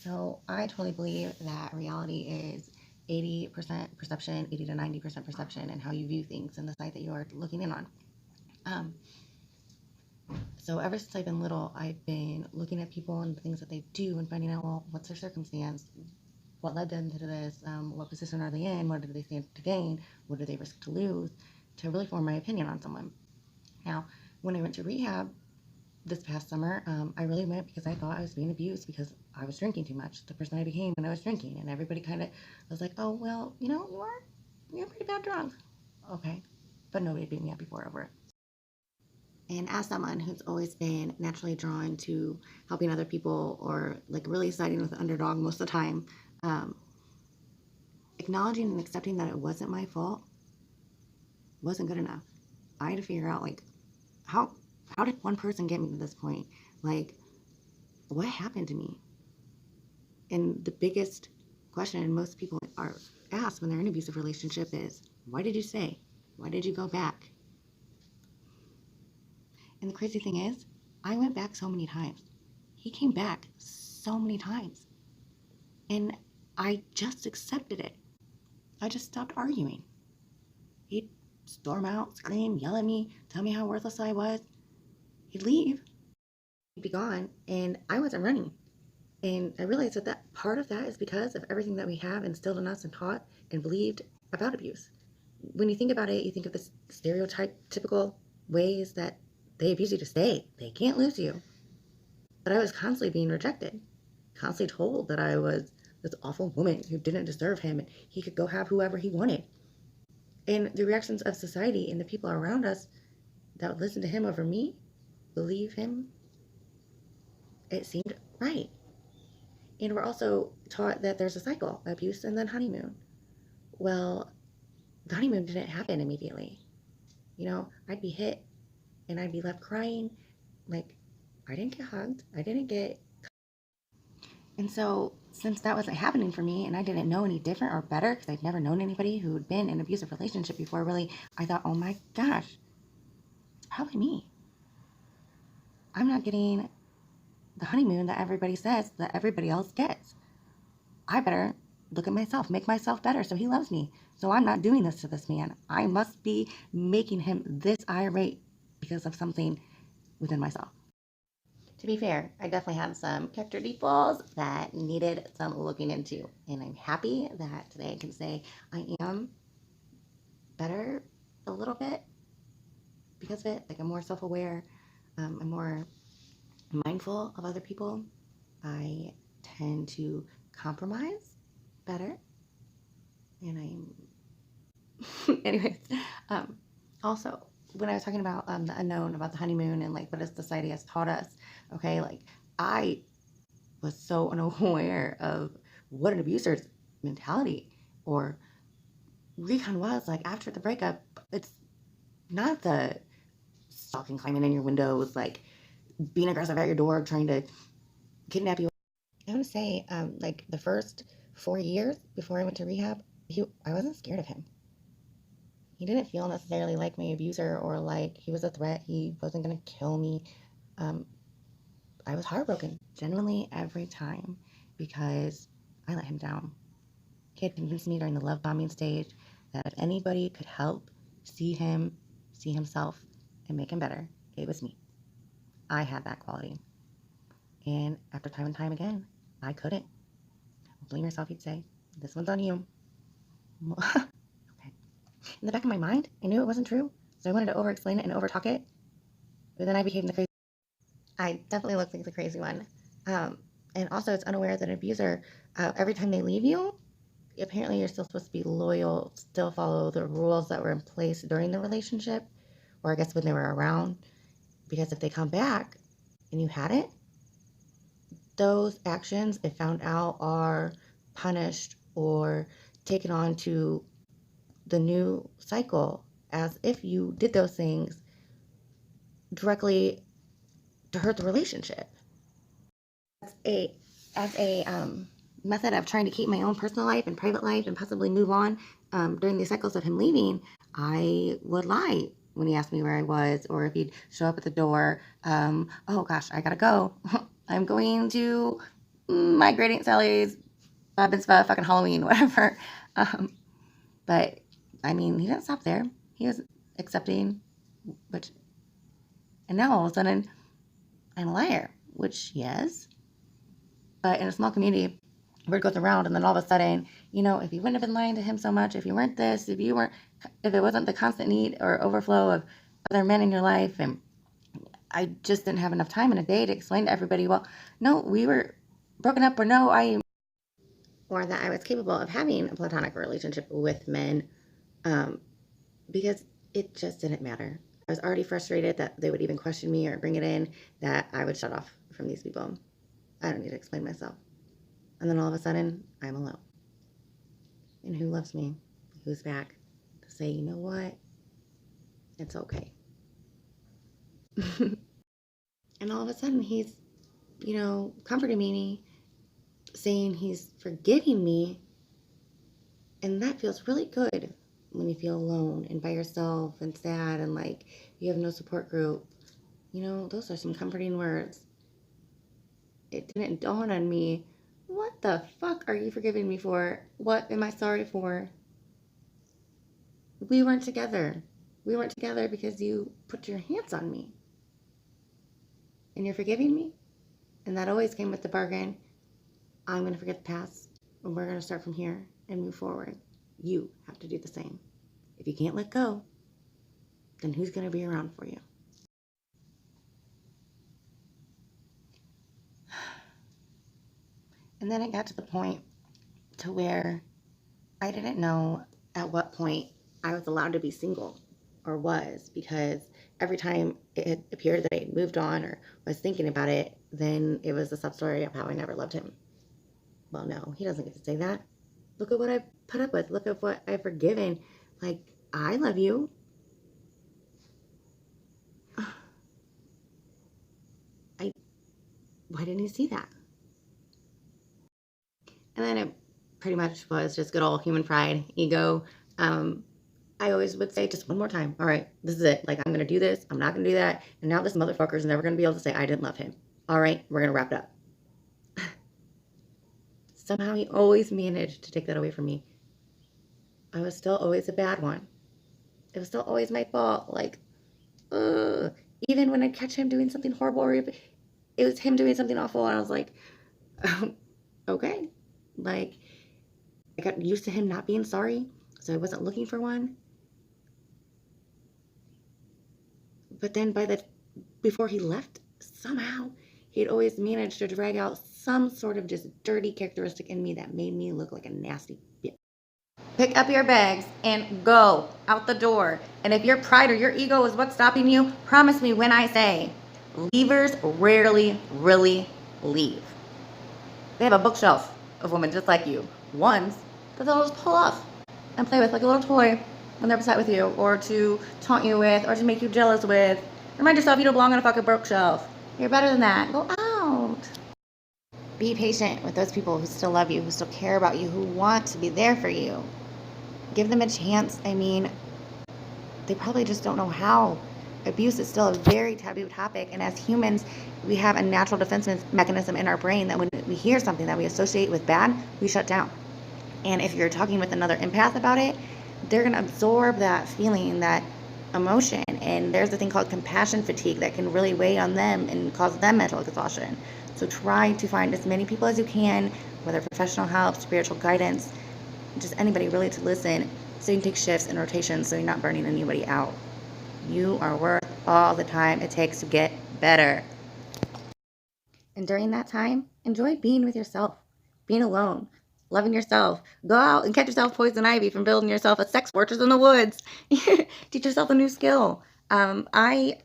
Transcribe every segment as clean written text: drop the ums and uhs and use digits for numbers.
So I totally believe that reality is 80% perception, 80 to 90% perception, and how you view things in the site that you are looking in on. Um, so ever since I've been little, I've been looking at people and the things that they do and finding out, well, what's their circumstance? What led them to this? What position are they in? What do they stand to gain? What do they risk to lose? To really form my opinion on someone. Now, when I went to rehab, this past summer, I really went because I thought I was being abused because I was drinking too much. The person I became when I was drinking, and everybody kind of was like, "Oh, well, you're pretty bad drunk." Okay, but nobody beat me up before over it. And as someone who's always been naturally drawn to helping other people or like really siding with the underdog most of the time, um, acknowledging and accepting that it wasn't my fault wasn't good enough. I had to figure out like how how did one person get me to this point? Like, what happened to me? And the biggest question most people are asked when they're in an abusive relationship is, why did you stay? Why did you go back? And the crazy thing is, I went back so many times. He came back so many times. And I just accepted it. I just stopped arguing. He'd storm out, scream, yell at me, tell me how worthless I was. He'd leave. He'd be gone. And I wasn't running. And I realized that part of that is because of everything that we have instilled in us and taught and believed about abuse. When you think about it, you think of the typical ways that they abuse you to stay. They can't lose you. But I was constantly being rejected, constantly told that I was this awful woman who didn't deserve him and he could go have whoever he wanted. And the reactions of society and the people around us that would listen to him over me, believe him, it seemed right. And we're also taught that there's a cycle, abuse and then honeymoon. Well, the honeymoon didn't happen immediately. I'd be hit and I'd be left crying. Like, I didn't get hugged. I didn't get. And so, since that wasn't happening for me and I didn't know any different or better because I'd never known anybody who had been in an abusive relationship before, really, I thought, oh my gosh, it's probably me. I'm not getting the honeymoon that everybody says that everybody else gets. I better look at myself, make myself better so he loves me. So I'm not doing this to this man. I must be making him this irate because of something within myself. To be fair, I definitely had some character defaults that needed some looking into. And I'm happy that today I can say I am better a little bit because of it. Like, I'm more self aware, I'm more mindful of other people. I tend to compromise better. And anyways, also, when I was talking about the unknown, about the honeymoon, and like what society has taught us, okay, like I was so unaware of what an abuser's mentality or recon was. Like, after the breakup, it's not the stalking, climbing in your windows, like being aggressive at your door, trying to kidnap you. I want to say, like the first 4 years before I went to rehab, I wasn't scared of him. He didn't feel necessarily like my abuser or like he was a threat. He wasn't going to kill me. Um, I was heartbroken, genuinely, every time because I let him down. He had convinced me during the love bombing stage that if anybody could help see him, see himself, and make him better, it was me. I had that quality. And after time and time again, I couldn't. Blame yourself, he'd say. This one's on you. Okay. In the back of my mind, I knew it wasn't true, so I wanted to over-explain it and over-talk it. But then I became the crazy. I definitely look like the crazy one. And also, it's unaware that an abuser, every time they leave you, apparently you're still supposed to be loyal, still follow the rules that were in place during the relationship, or I guess when they were around. Because if they come back and you hadn't, those actions, if found out, are punished or taken on to the new cycle as if you did those things directly to hurt the relationship. As a method of trying to keep my own personal life and private life and possibly move on during the cycles of him leaving, I would lie when he asked me where I was, or if he'd show up at the door. Oh gosh, I gotta go. I'm going to my great Aunt Sally's mitzvah, fucking Halloween, whatever. But I mean, he didn't stop there. He was accepting, and now all of a sudden, I'm a liar, which yes. But in a small community, word goes around, and then all of a sudden, if you wouldn't have been lying to him so much, if you weren't this, if it wasn't the constant need or overflow of other men in your life, and I just didn't have enough time in a day to explain to everybody, well, no, we were broken up, or or that I was capable of having a platonic relationship with men, because it just didn't matter. I was already frustrated that they would even question me or bring it in, that I would shut off from these people. I don't need to explain myself. And then all of a sudden, I'm alone. And who loves me? Who's back to say, you know what? It's okay. And all of a sudden, he's, comforting me, saying he's forgiving me. And that feels really good when you feel alone and by yourself and sad and like you have no support group. Those are some comforting words. It didn't dawn on me, what the fuck are you forgiving me for? What am I sorry for? We weren't together. We weren't together because you put your hands on me. And you're forgiving me? And that always came with the bargain. I'm going to forget the past, and we're going to start from here and move forward. You have to do the same. If you can't let go, then who's going to be around for you? And then it got to the point to where I didn't know at what point I was allowed to be single, or was, because every time it appeared that I had moved on or was thinking about it, then it was a sub-story of how I never loved him. Well, no, he doesn't get to say that. Look at what I've put up with. Look at what I've forgiven. Like, I love you. Why didn't he see that? And then it pretty much was just good old human pride, ego. I always would say, just one more time. All right, this is it. Like, I'm going to do this. I'm not going to do that. And now this motherfucker's never going to be able to say I didn't love him. All right, we're going to wrap it up. Somehow he always managed to take that away from me. I was still always a bad one. It was still always my fault. Like, even when I'd catch him doing something horrible, or it was him doing something awful, and I was like, okay. Like, I got used to him not being sorry, so I wasn't looking for one. But then before he left, somehow he'd always managed to drag out some sort of just dirty characteristic in me that made me look like a nasty bitch. Pick up your bags and go out the door. And if your pride or your ego is what's stopping you, promise me when I say, leavers rarely really leave. They have a bookshelf of women just like you. Ones that they'll just pull off and play with like a little toy when they're upset with you, or to taunt you with, or to make you jealous with. Remind yourself you don't belong on a fucking bookshelf. You're better than that. Go out. Be patient with those people who still love you, who still care about you, who want to be there for you. Give them a chance. I mean, they probably just don't know how. Abuse is still a very taboo topic, and as humans, we have a natural defense mechanism in our brain that when we hear something that we associate with bad, we shut down. And if you're talking with another empath about it, they're going to absorb that feeling, that emotion, and there's a thing called compassion fatigue that can really weigh on them and cause them mental exhaustion. So try to find as many people as you can, whether professional help, spiritual guidance, just anybody really to listen, so you can take shifts and rotations so you're not burning anybody out. You are worth all the time it takes to get better. And during that time, enjoy being with yourself, being alone, loving yourself. Go out and catch yourself poison ivy from building yourself a sex fortress in the woods. Teach yourself a new skill. I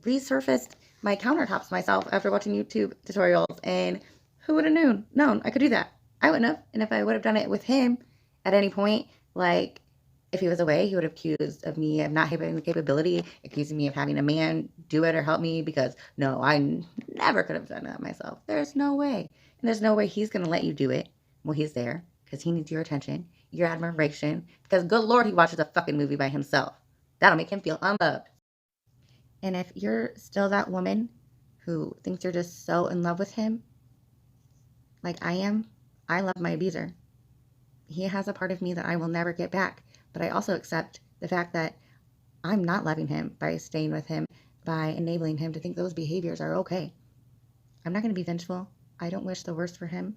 resurfaced my countertops myself after watching YouTube tutorials, and who would have known I could do that? I wouldn't have. And if I would have done it with him at any point, like if he was away, he would have accused of me of not having the capability, accusing me of having a man do it or help me, because no, I never could have done that myself. There's no way. And there's no way he's going to let you do it. Well, he's there because he needs your attention, your admiration, because good Lord, he watches a fucking movie by himself. That'll make him feel unloved. And if you're still that woman who thinks you're just so in love with him, like I am. I love my abuser. He has a part of me that I will never get back. But I also accept the fact that I'm not loving him by staying with him, by enabling him to think those behaviors are okay. I'm not going to be vengeful. I don't wish the worst for him.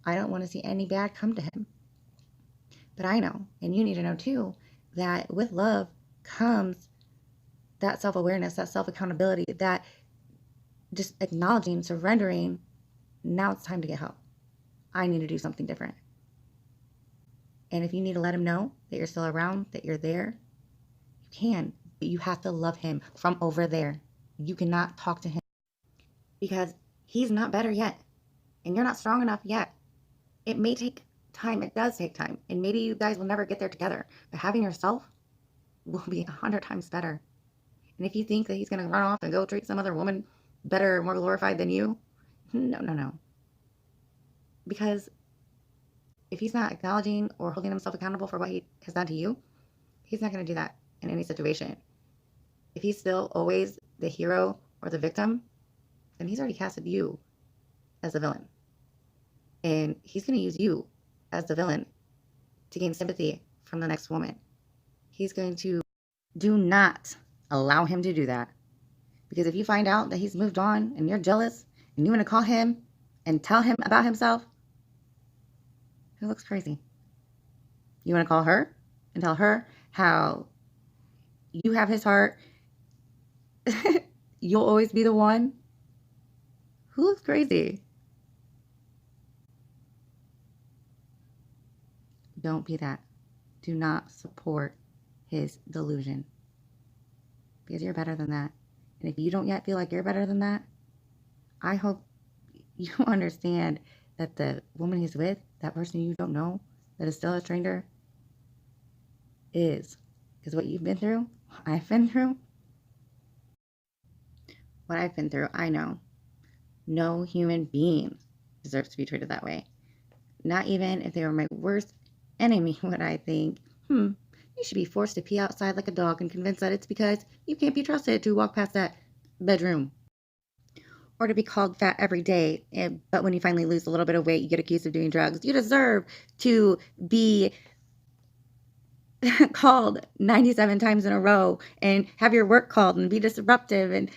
I don't want to see any bad come to him. But I know, and you need to know too, that with love comes that self-awareness, that self-accountability, that just acknowledging, surrendering, now it's time to get help. I need to do something different. And if you need to let him know that you're still around, that you're there, you can. But you have to love him from over there. You cannot talk to him because he's not better yet. And you're not strong enough yet. It may take time. It does take time. And maybe you guys will never get there together. But having yourself will be 100 times better. And if you think that he's going to run off and go treat some other woman better, more glorified than you, no. Because if he's not acknowledging or holding himself accountable for what he has done to you, he's not going to do that in any situation. If he's still always the hero or the victim, then he's already casted you as the villain. And he's going to use you as the villain to gain sympathy from the next woman. He's going to do not allow him to do that. Because if you find out that he's moved on and you're jealous and you want to call him and tell him about himself, who looks crazy? You want to call her and tell her how you have his heart? You'll always be the one? Who looks crazy? Don't be that. Do not support his delusion. Because you're better than that. And if you don't yet feel like you're better than that, I hope you understand that the woman he's with, that person you don't know, that is still a stranger, is. Because what you've been through, I've been through, what I've been through, I know. No human being deserves to be treated that way. Not even if they were my worst enemy would I think, you should be forced to pee outside like a dog and convinced that it's because you can't be trusted to walk past that bedroom. Or to be called fat every day, but when you finally lose a little bit of weight, you get accused of doing drugs. You deserve to be called 97 times in a row and have your work called and be disruptive,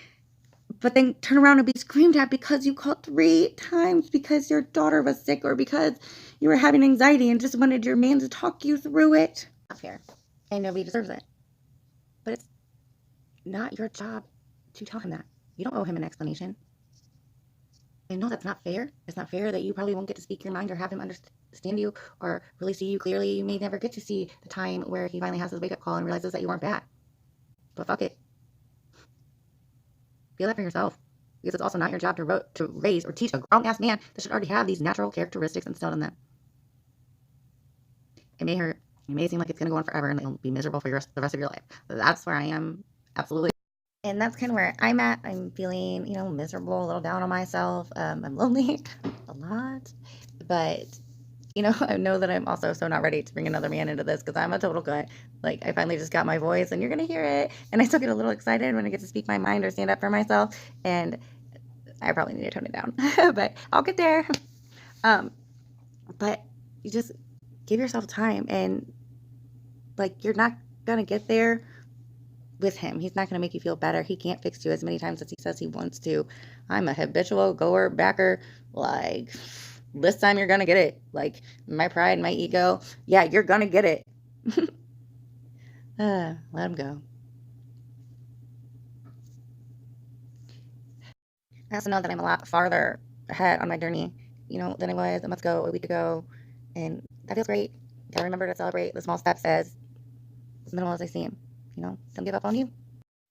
but then turn around and be screamed at because you called 3 times because your daughter was sick or because you were having anxiety and just wanted your man to talk you through it. Not fair. And nobody deserves it. But it's not your job to tell him that. You don't owe him an explanation. And no, that's not fair. It's not fair that you probably won't get to speak your mind or have him understand you or really see you clearly. You may never get to see the time where he finally has his wake-up call and realizes that you weren't bad. But fuck it. Feel that for yourself. Because it's also not your job to raise or teach a grown-ass man that should already have these natural characteristics instilled in them. It may hurt. It may seem like it's going to go on forever and you'll be miserable for the rest of your life. But that's where I am. Absolutely. And that's kind of where I'm at. I'm feeling, miserable, a little down on myself. I'm lonely a lot. But, I know that I'm also so not ready to bring another man into this because I'm a total gut. Like, I finally just got my voice and you're going to hear it. And I still get a little excited when I get to speak my mind or stand up for myself. And I probably need to tone it down. But I'll get there. But you just give yourself time. And, you're not going to get there with him. He's not going to make you feel better. He can't fix you as many times as he says he wants to. I'm a habitual goer, backer. This time you're going to get it. My pride, my ego. Yeah, you're going to get it. Let him go. I also know that I'm a lot farther ahead on my journey, than I was a month ago, a week ago. And that feels great. Gotta remember to celebrate the small steps as minimal as they seem. Don't give up on you.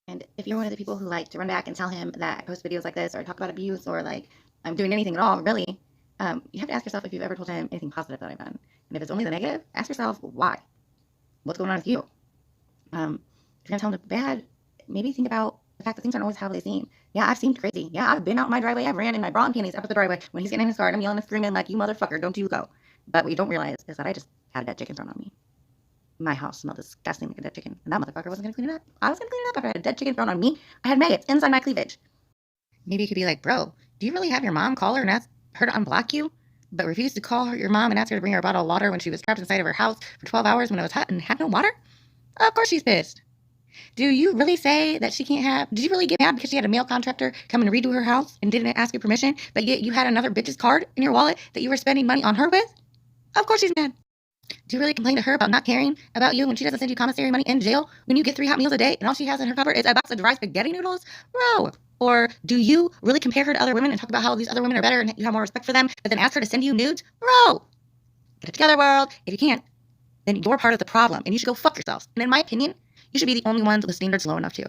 And if you're one of the people who like to run back and tell him that I post videos like this or talk about abuse or I'm doing anything at all, really, you have to ask yourself if you've ever told him anything positive that I've done. And if it's only the negative, ask yourself why. What's going on with you? If you're going to tell him the bad, maybe think about the fact that things aren't always how they seem. Yeah, I've seemed crazy. Yeah, I've been out in my driveway. I've ran in my bra and panties up at the driveway. When he's getting in his car, I'm yelling and screaming like, you motherfucker, don't you go. But what you don't realize is that I just had a dead chicken thrown on me. My house smelled disgusting like a dead chicken. And that motherfucker wasn't going to clean it up. I was going to clean it up after I had a dead chicken thrown on me. I had maggots inside my cleavage. Maybe you could be like, bro, do you really have your mom call her and ask her to unblock you? but refused to call your mom and ask her to bring her a bottle of water when she was trapped inside of her house for 12 hours when it was hot and had no water? Of course she's pissed. Do you really say that she can't have... Did you really get mad because she had a mail contractor come and redo her house and didn't ask your permission, but yet you had another bitch's card in your wallet that you were spending money on her with? Of course she's mad. Do you really complain to her about not caring about you when she doesn't send you commissary money in jail when you get 3 hot meals a day and all she has in her cupboard is a box of dry spaghetti noodles? Bro. Or do you really compare her to other women and talk about how these other women are better and you have more respect for them, but then ask her to send you nudes? Bro. Get it together, world. If you can't, then you're part of the problem and you should go fuck yourselves. And in my opinion, you should be the only ones with standards low enough too.